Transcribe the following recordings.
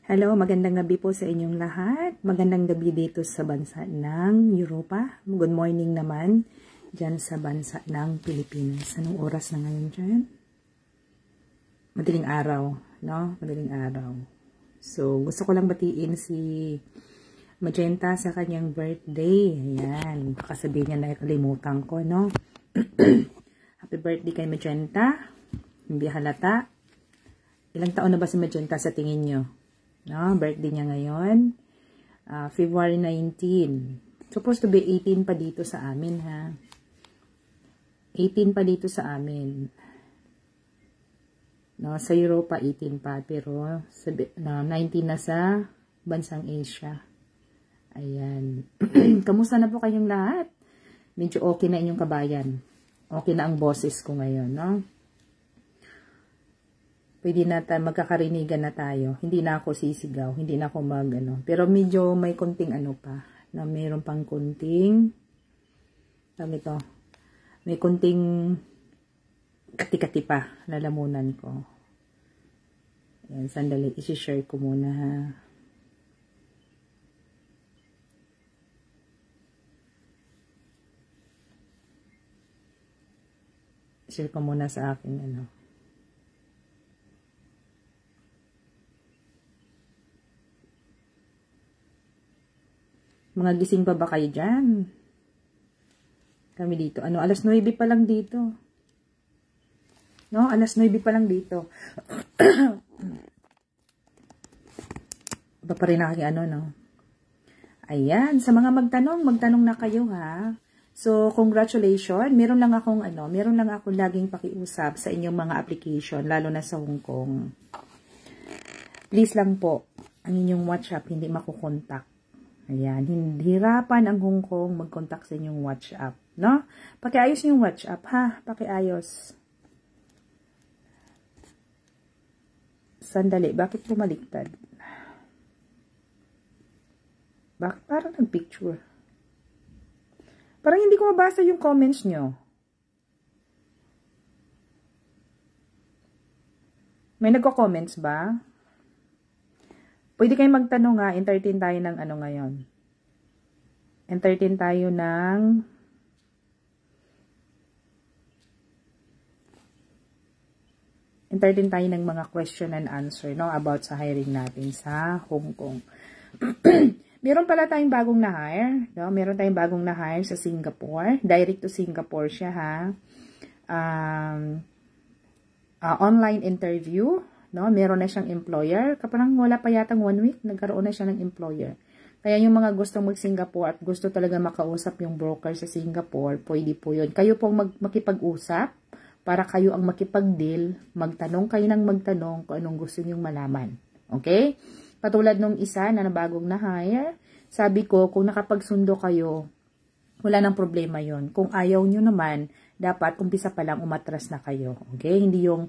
Hello, magandang gabi po sa inyong lahat. Magandang gabi dito sa bansa ng Europa. Good morning naman dyan sa bansa ng Pilipinas. Anong oras na ngayon dyan? Madaling araw, no? Madaling araw. So, gusto ko lang batiin si Magenta sa kanyang birthday. Ayan, baka sabihin niya na kalimutan ko, no? Happy birthday kay Magenta. Hindi halata. Ilang taon na ba si Magenta sa tingin nyo? No, birthday niya ngayon, February 19. Supposed to be 18 pa dito sa amin, ha? 18 pa dito sa amin. No, sa Europa, 18 pa. Pero, 19 na sa bansang Asia. Ayan. Kamusta na po kayong lahat? Medyo okay na inyong kabayan. Okay na ang boses ko ngayon, no? Pwede na magkakarinigan na tayo. Hindi na ako sisigaw. Hindi na ako Pero medyo may konting pa. Na mayroon pang konting. Ito. May konting kati-kati pa. Lalamunan ko. Ayan, sandali. Isi-share ko muna, ha. Share ko muna sa aking Mga gising pa ba kayo dyan? Kami dito. Alas 9 pa lang dito. No? Alas 9 pa lang dito. Iba pa rin aking no? Ayan. Sa mga magtanong na kayo, ha? So, congratulations. Meron lang akong laging pakiusap sa inyong mga application, lalo na sa Hong Kong. Please lang po, ang inyong WhatsApp hindi makukontak. Ayan, hirapan ang Hong Kong mag-contact sa inyong WhatsApp, no? Pakiayos yung WhatsApp, ha? Pakiayos. Sandali, bakit pumaliktad? Bakit parang nag-picture? Parang hindi ko mabasa yung comments nyo. May nagko-comments ba? Pwede kayong magtanong, ha. Entertain tayo ng ngayon. Entertain tayo ng mga question and answer, no, about sa hiring natin sa Hong Kong. Meron pala tayong bagong na-hire, no? Meron tayong bagong na-hire sa Singapore. Direct to Singapore siya, ha. Online interview. No, meron na siyang employer. Kapag wala pa yatang 1 week, nagkaroon na siya ng employer. Kaya yung mga gustong mag-Singapore at gusto talaga makausap yung broker sa Singapore, pwede po yun. Kayo pong makipag-usap para kayo ang makipag-deal. Magtanong kayo ng magtanong kung anong gusto nyong malaman. Okay? Patulad nung isa na bagong na-hire, sabi ko, kung nakapagsundo kayo, wala nang problema yon. Kung ayaw nyo naman, dapat umpisa pa lang umatras na kayo. Okay? Hindi yung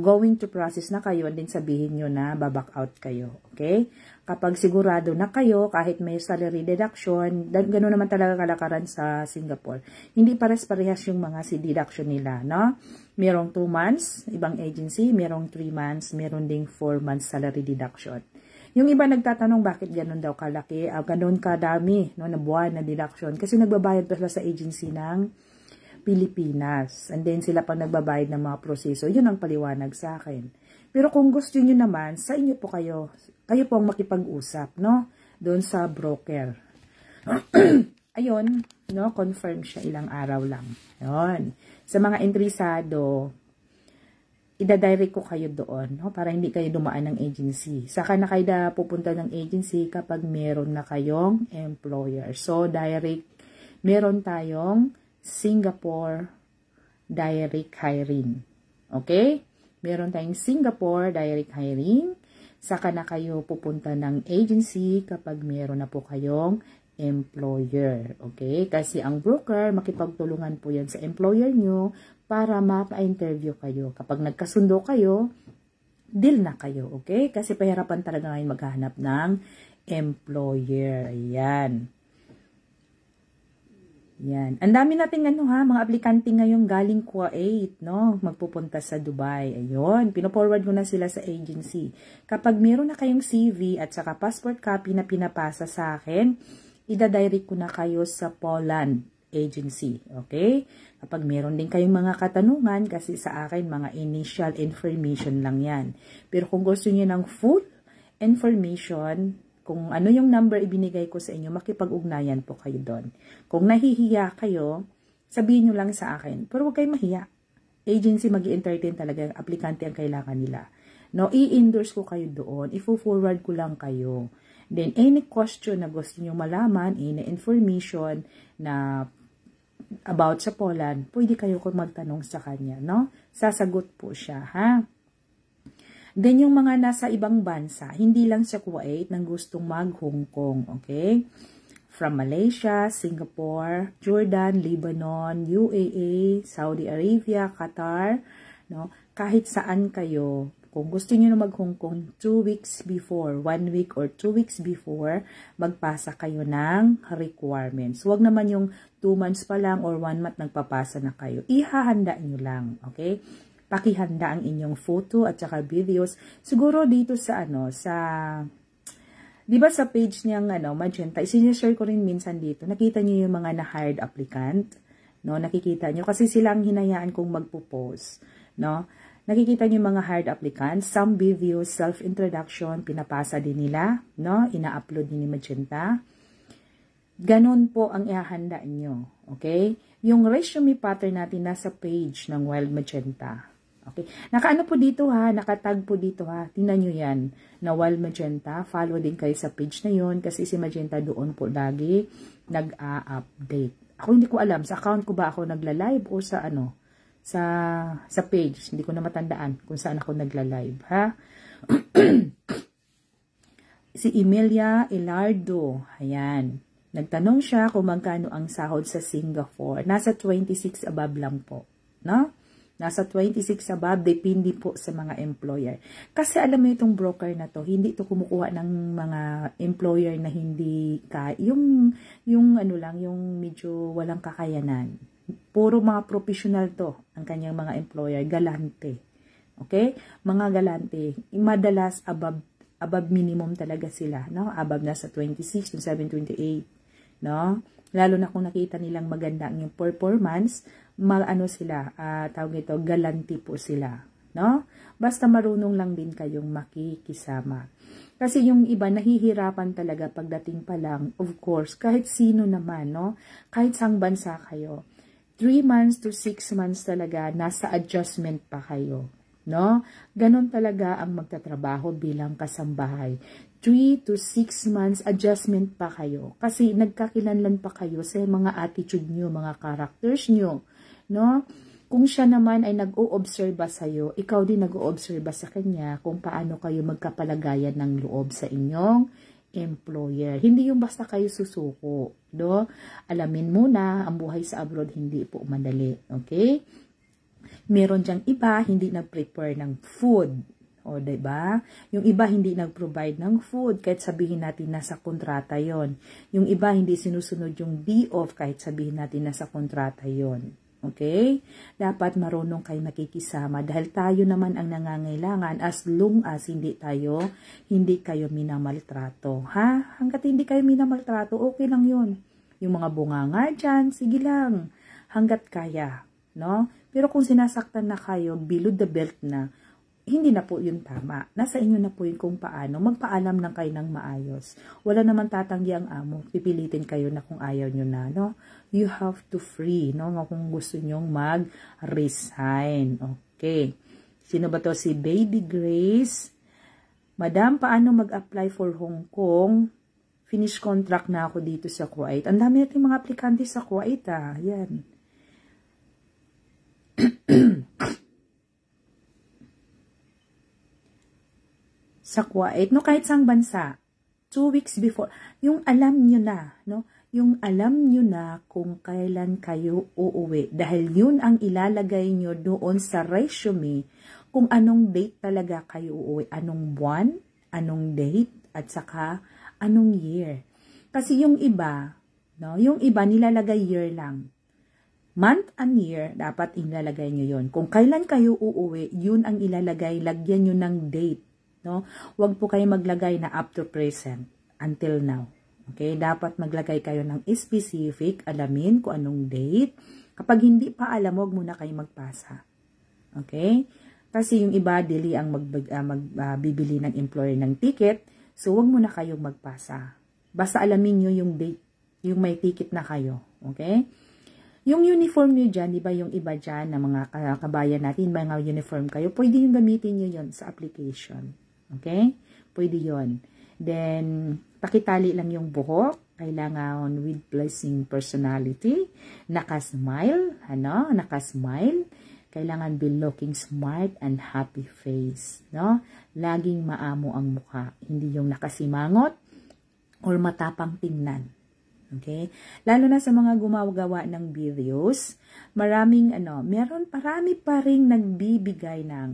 going to process na kayo and then sabihin nyo na baback out kayo. Okay? Kapag sigurado na kayo, kahit may salary deduction, gano'n naman talaga kalakaran sa Singapore. Hindi pares-parehas yung mga deduction nila. No? Merong 2 months, ibang agency, merong 3 months, meron ding 4 months salary deduction. Yung iba nagtatanong bakit ganun daw kalaki, ganun kadami, no, na buwan na deduction. Kasi nagbabayad pa sila sa agency ng Pilipinas. And then sila pang nagbabayad ng mga proseso. Yun ang paliwanag sa akin. Pero kung gusto niyo naman, sa inyo po kayo po ang makipag-usap, no, doon sa broker. Ayun, no, confirm siya ilang araw lang. Yun. Sa mga interesado, ida-direct ko kayo doon, no? Para hindi kayo dumaan ng agency. Saka na kayo pupunta ng agency kapag meron na kayong employer. So, direct, meron tayong Singapore direct hiring. Okay? Meron tayong Singapore direct hiring. Saka na kayo pupunta ng agency kapag meron na po kayong employer. Okay? Kasi ang broker, makipagtulungan po yan sa employer nyo para mapa-interview kayo. Kapag nagkasundo kayo, deal na kayo. Okay? Kasi pahirapan talaga ngayon maghanap ng employer. Ayan. Yan. Ang dami nating mga aplikante ngayon galing Kuwait, no? Magpupunta sa Dubai. Ayun, pino-forward ko na sila sa agency. Kapag meron na kayong CV at saka passport copy na pinapasa sa akin, ida-direct ko na kayo sa Poland agency, okay? Kapag meron din kayong mga katanungan, kasi sa akin, mga initial information lang yan. Pero kung gusto niyo ng full information, kung ano yung number ibinigay ko sa inyo, makipag-ugnayan po kayo doon. Kung nahihiya kayo, sabihin nyo lang sa akin. Pero huwag kayo mahiya. Agency mag-i-entertain talaga, yung aplikante ang kailangan nila. No, i-endorse ko kayo doon. I-forward ko lang kayo. Then, any question na gusto nyo malaman, any information na about sa Poland, pwede kayo kung magtanong sa kanya, no? Sasagot po siya, ha? Then, yung mga nasa ibang bansa, hindi lang sa Kuwait, nang gustong mag-Hong Kong, okay? From Malaysia, Singapore, Jordan, Lebanon, UAE, Saudi Arabia, Qatar, no? Kahit saan kayo, kung gusto niyo na mag-Hong Kong 2 weeks before, 1 week or 2 weeks before, magpasa kayo ng requirements. Huwag naman yung 2 months pa lang or 1 month nagpapasa na kayo. Ihahanda nyo lang, okay? Pakihanda ang inyong photo at saka videos. Siguro dito sa di ba sa page niyang Magenta, sinishare ko rin minsan dito. Nakita niyo yung mga na-hired applicant, no? Nakikita niyo kasi silang hinayaan kong magpo-post, no? Nakikita niyo yung mga hired applicants, some videos, self-introduction, pinapasa din nila, no? Ina-upload ni Magenta. Ganon po ang ihahanda niyo, okay? Yung resume pattern natin nasa page ng Wild Magenta. Okay. Nakaano po dito ha, nakatag po dito ha. Tingnan nyo yan, na Wild Magenta. Follow din kayo sa page na yon kasi si Magenta doon po lagi nag-a-update. Ako hindi ko alam, sa account ko ba ako nagla-live o sa sa page. Hindi ko na matandaan kung saan ako nagla-live, ha? Si Emilia Elardo, ayan. Nagtanong siya kung magkano ang sahod sa Singapore. Nasa 26 above lang po, no? Nasa 26 above, depende po sa mga employer. Kasi alam mo itong broker na to, hindi ito kumukuha ng mga employer na hindi yung medyo walang kakayanan. Puro mga professional to, ang kanyang mga employer, galante. Okay? Mga galante, madalas above minimum talaga sila, no? Above nasa 26, 27, 28, no? Lalo na kung nakita nilang maganda ang yung performance, tawag ito, galanti po sila, no? Basta marunong lang din kayong makikisama. Kasi yung iba nahihirapan talaga pagdating pa lang, of course, kahit sino naman, no? Kahit saang bansa kayo. 3 months to 6 months talaga, nasa adjustment pa kayo, no? Ganon talaga ang magtatrabaho bilang kasambahay. 3 to 6 months adjustment pa kayo. Kasi nagkakilanlan pa kayo sa mga attitude nyo, mga characters nyo, no? Kung siya naman ay nag-o-obserba sa'yo, ikaw din nag-o-obserba sa kanya kung paano kayo magkapalagayan ng loob sa inyong employer. Hindi yung basta kayo susuko, no? Alamin muna, ang buhay sa abroad hindi po madali, okay? Meron diyang iba, hindi nag-prepare ng food, o diba? Yung iba hindi nag-provide ng food, kahit sabihin natin nasa kontrata yon. Yung iba hindi sinusunod yung day off, kahit sabihin natin nasa kontrata yon. Okay? Dapat marunong kayo makikisama dahil tayo naman ang nangangailangan as long as hindi kayo minamaltrato. Ha? Hanggat hindi kayo minamaltrato, okay lang yun. Yung mga bunganga dyan, sige lang. Hanggat kaya. No? Pero kung sinasaktan na kayo, below the belt na, hindi na po yun tama. Nasa inyo na po yun kung paano. Magpaalam lang kayo ng maayos. Wala naman tatanggi ang amo. Pipilitin kayo na kung ayaw nyo na, no? You have to free, no? Kung gusto nyong mag-resign. Okay. Sino ba to? Si Baby Grace. Madam, paano mag-apply for Hong Kong? Finish contract na ako dito sa Kuwait. Ang dami natin mga aplikante sa Kuwait, ah. Yan. Sa Kuwait, no, kahit saang bansa, 2 weeks before, yung alam nyo na, no, yung alam nyo na kung kailan kayo uuwi, dahil yun ang ilalagay nyo doon sa resume, kung anong date talaga kayo uuwi, anong buwan, anong date, at saka anong year. Kasi yung iba, No? Yung iba nilalagay year lang. Month and year, dapat ilalagay nyo yun. Kung kailan kayo uuwi, yun ang ilalagay. Lagyan nyo ng date. No? Huwag po kayo maglagay na up to present, until now. Okay? Dapat maglagay kayo ng specific, alamin kung anong date. Kapag hindi pa alam, huwag muna kayo magpasa. Okay? Kasi yung iba, dili ang magbibili ng employer ng ticket. So, huwag muna kayong magpasa. Basta alamin nyo yung date. Yung may ticket na kayo. Okay? Yung uniform nyo dyan, di ba yung iba dyan na mga kabayan natin, mga uniform kayo, pwede yung gamitin nyo yun sa application. Okay? Pwede yun. Then, pakitali lang yung buhok. Kailangan with pleasing personality. Nakasmile. Nakasmile. Kailangan be looking smart and happy face. No? Laging maamo ang mukha. Hindi yung nakasimangot or matapang tingnan. Okay? Lalo na sa mga gumagawa ng videos, marami pa ring nagbibigay ng,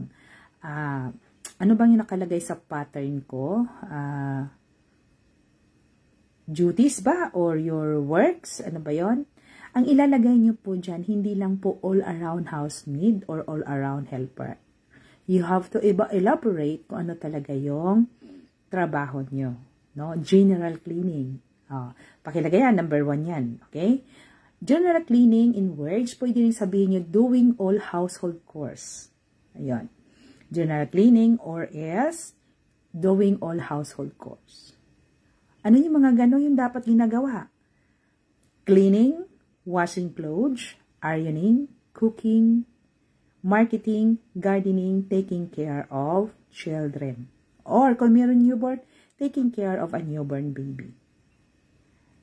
ano bang yung nakalagay sa pattern ko? Duties ba? Or your works? Ano ba yon? Ang ilalagay nyo po dyan, hindi lang po all-around housemaid or all-around helper. You have to elaborate kung ano talaga yung trabaho nyo. No? General cleaning. Pakilagay yan, number 1 yan. Okay? General cleaning in words, pwede rin sabihin nyo, doing all household chores. Ayun. General cleaning or else, doing all household chores. Ano yung mga gano'n yung dapat ginagawa? Cleaning, washing clothes, ironing, cooking, marketing, gardening, taking care of children. Or kung meron newborn, taking care of a newborn baby.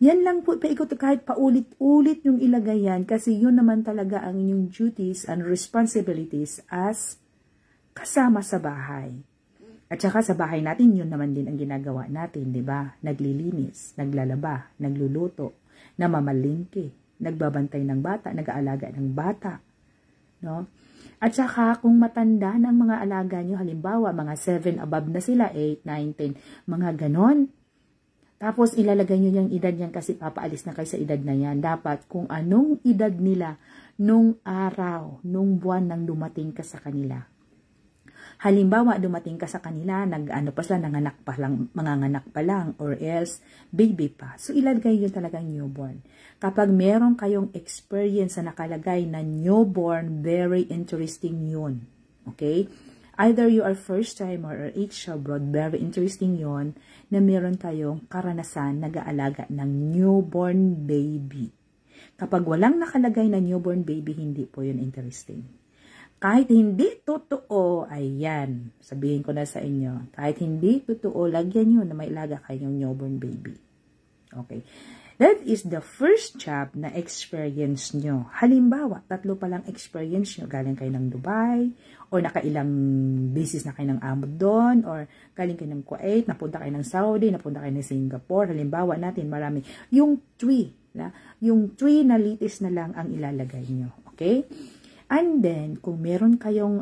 Yan lang po, kahit paulit-ulit yung ilagay yan kasi yun naman talaga ang inyong duties and responsibilities as kasama sa bahay. At saka sa bahay natin, yun naman din ang ginagawa natin, di ba? Naglilinis, naglalaba, nagluluto, namamalingki, nagbabantay ng bata, nag-aalaga ng bata. No? At saka kung matanda ng mga alaga nyo, halimbawa mga 7 above na sila, 8, 9, 10, mga ganon. Tapos, ilalagay nyo yung edad yan kasi papaalis na kayo sa edad na yan. Dapat, kung anong edad nila nung araw, nung buwan nang dumating ka sa kanila. Halimbawa, dumating ka sa kanila, manganganak pa lang, or else, baby pa. So, ilalagay yun talagang newborn. Kapag meron kayong experience na nakalagay na newborn, very interesting yun. Okay? Either you are first timer or age abroad, very interesting yon na meron kayong karanasan nag-aalaga ng newborn baby. Kapag walang nakalagay na newborn baby, hindi po yun interesting. Kahit hindi totoo, ayan, sabihin ko na sa inyo, kahit hindi totoo, lagyan nyo na may alaga kayong newborn baby. Okay. That is the first job na experience nyo. Halimbawa, 3 pa lang experience nyo. Galing kayo ng Dubai, or nakailang business na kayo ng amo doon, or galing kayo ng Kuwait, napunta kayo ng Saudi, napunta kayo ng Singapore. Halimbawa natin, marami. Yung 3 na latest na lang ang ilalagay nyo. Okay? And then, kung meron kayong,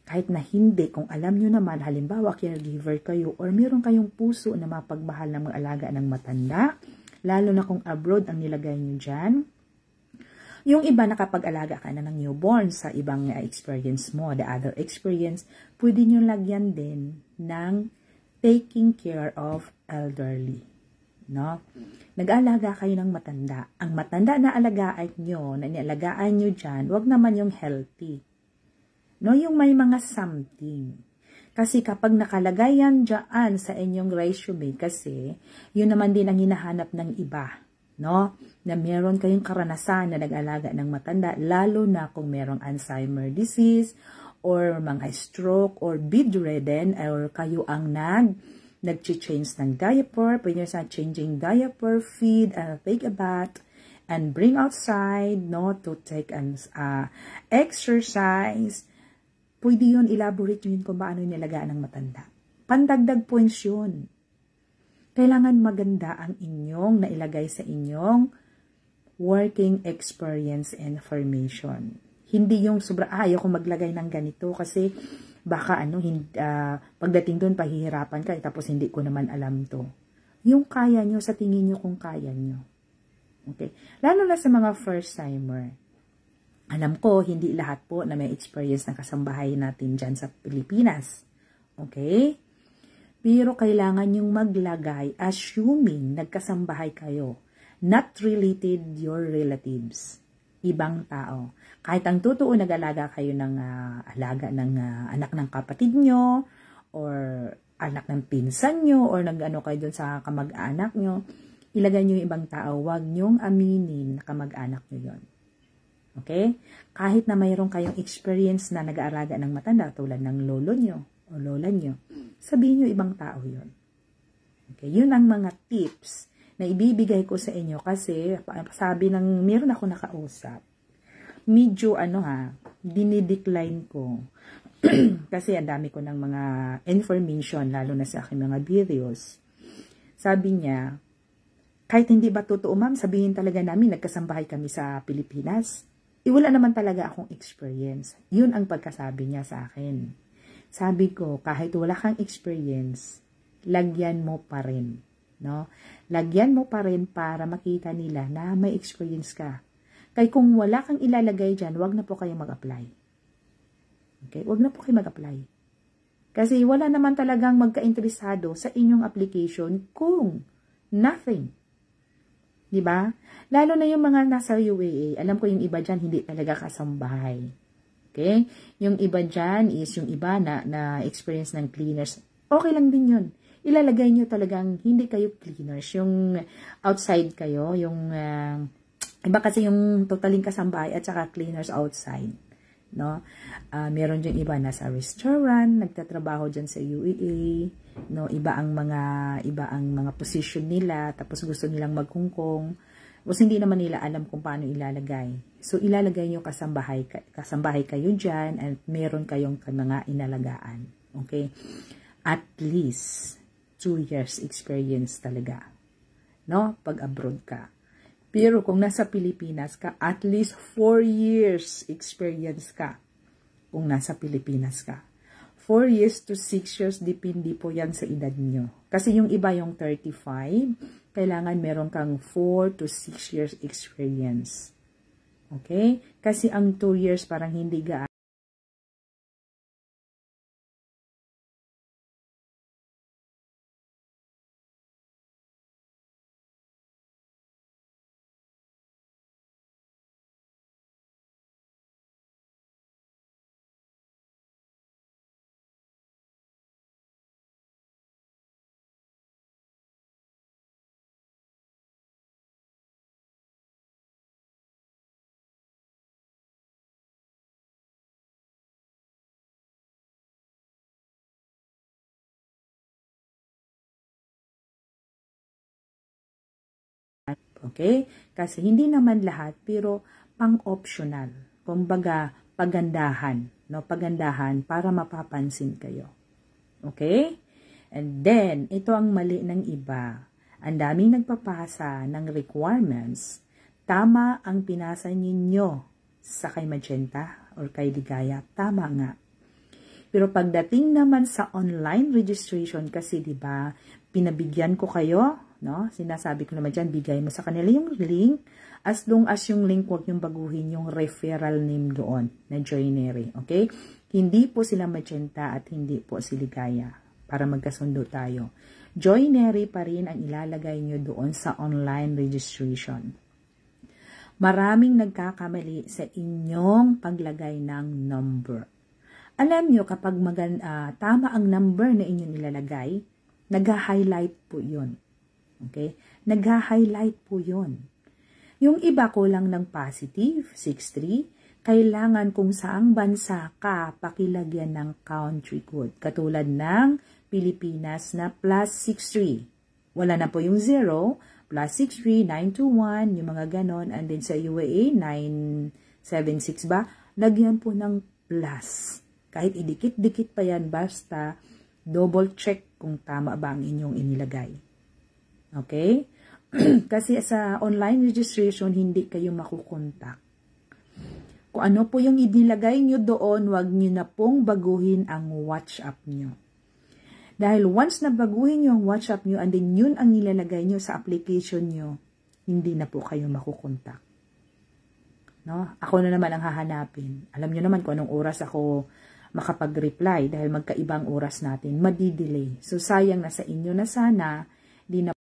kahit na hindi, kung alam nyo naman, halimbawa, caregiver kayo, or meron kayong puso na mapagmahal ng mga alaga ng matanda, lalo na kung abroad ang nilagay nyo dyan. Yung iba nakapag-alaga ka na ng newborn sa ibang experience mo, the other experience, pwede nyo lagyan din ng taking care of elderly. No? Nag-alaga kayo ng matanda. Ang matanda na alagaan nyo, na nialagaan nyo dyan, wag naman yung healthy. No? Yung may mga something. Kasi kapag nakalagay yan dyan sa inyong resume, kasi yun naman din ang hinahanap ng iba, no? Na meron kayong karanasan na nag-alaga ng matanda, lalo na kung merong Alzheimer disease, or mga stroke, or bedridden, or kayo ang nag-change ng diaper, pwede nyo sa changing diaper, feed, take a bath, and bring outside, no? To take an exercise. Pwede yun, elaborate yun kung paano nilagaan ng matanda. Pandagdag points yun. Kailangan maganda ang inyong nailagay sa inyong working experience and information. Hindi yung sobra, ayaw ko maglagay ng ganito kasi baka pagdating doon pahihirapan ka tapos hindi ko naman alam to. Yung kaya nyo, sa tingin nyo kung kaya nyo. Okay? Lalo na sa mga first-timer. Alam ko, hindi lahat po na may experience ng kasambahay natin dyan sa Pilipinas. Okay? Pero kailangan yung maglagay, assuming nagkasambahay kayo, not related your relatives, ibang tao. Kahit ang totoo nag-alaga kayo ng alaga ng anak ng kapatid nyo, or anak ng pinsan nyo, or nag-ano kayo dun sa kamag-anak nyo, ilagay nyo yung ibang tao, wag nyong aminin na kamag-anak nyo yon. Okay? Kahit na mayroon kayong experience na nag-aalaga ng matanda, tulad ng lolo nyo o lola nyo, sabihin nyo ibang tao yon. Okay? Yun ang mga tips na ibibigay ko sa inyo kasi sabi ng meron ako nakausap, medyo dinidecline ko. Kasi ang dami ko ng mga information, lalo na sa aking mga videos. Sabi niya, kahit hindi ba totoo ma'am, sabihin talaga namin nagkasambahay kami sa Pilipinas. Wala naman talaga akong experience. Yun ang pagkasabi niya sa akin. Sabi ko, kahit wala kang experience, lagyan mo pa rin. No? Lagyan mo pa rin para makita nila na may experience ka. Kaya kung wala kang ilalagay dyan, wag na po kayo mag-apply. Okay? Wag na po kayo mag-apply. Kasi wala naman talagang magka-interesado sa inyong application kung nothing. Diba? Lalo na yung mga nasa UAE. Alam ko yung iba dyan, hindi talaga kasambahay. Okay? Yung iba dyan is yung iba na experience ng cleaners. Okay lang din yun. Ilalagay nyo talagang hindi kayo cleaners. Yung outside kayo, yung iba kasi yung totaling kasambahay at saka cleaners outside. No? Meron dyan iba nasa restaurant, nagtatrabaho dyan sa UAE. No, iba ang mga position nila, tapos gusto nilang magkungkong. Tapos hindi naman nila alam kung paano ilalagay. So ilalagay niyo kasambahay kayo diyan at meron kayong mga inalagaan. Okay? At least 2 years experience talaga. No? Pag abroad ka. Pero kung nasa Pilipinas ka, at least 4 years experience ka. Kung nasa Pilipinas ka. 4 years to 6 years, depende po yan sa edad nyo. Kasi yung iba yung 35, kailangan meron kang 4 to 6 years experience. Okay? Kasi ang 2 years parang hindi gaan. Okay? Kasi hindi naman lahat, pero pang-optional. Kumbaga, pagandahan. No? Pagandahan para mapapansin kayo. Okay? And then, ito ang mali ng iba. Ang daming nagpapasa ng requirements. Tama ang pinasa ninyo sa kay Magenta or kay Ligaya. Tama nga. Pero pagdating naman sa online registration kasi, di ba, pinabigyan ko kayo, no? Sinasabi ko naman dyan, bigay mo sa kanila yung link. As long as yung link, huwag yung baguhin yung referral name doon na Joinery. Okay? Hindi po sila Magenta at hindi po si Ligaya para magkasundo tayo. Joinery pa rin ang ilalagay nyo doon sa online registration. Maraming nagkakamali sa inyong paglagay ng number. Alam nyo, kapag tama ang number na inyong nilalagay, nag-highlight po yun. Okay? Nag-highlight po yun. Yung iba ko lang ng positive, 63, kailangan kung saang bansa ka, pakilagyan ng country code. Katulad ng Pilipinas na plus 63. Wala na po yung 0, plus 63, 921, yung mga ganon. And then sa UAE, 976 ba? Lagyan po ng plus. Kahit idikit-dikit pa yan, basta double check kung tama ba ang inyong inilagay. Okay? Kasi sa online registration, hindi kayo makukontak. Kung ano po yung inilagay nyo doon, wag nyo na pong baguhin ang WhatsApp nyo. Dahil once na baguhin nyo ang WhatsApp nyo, and then yun ang nilalagay nyo sa application nyo, hindi na po kayo makukontak. No? Ako na naman ang hahanapin. Alam nyo naman kung anong oras ako makapag-reply dahil magkaibang oras natin, madidelay. So, sayang na sa inyo na sana, di na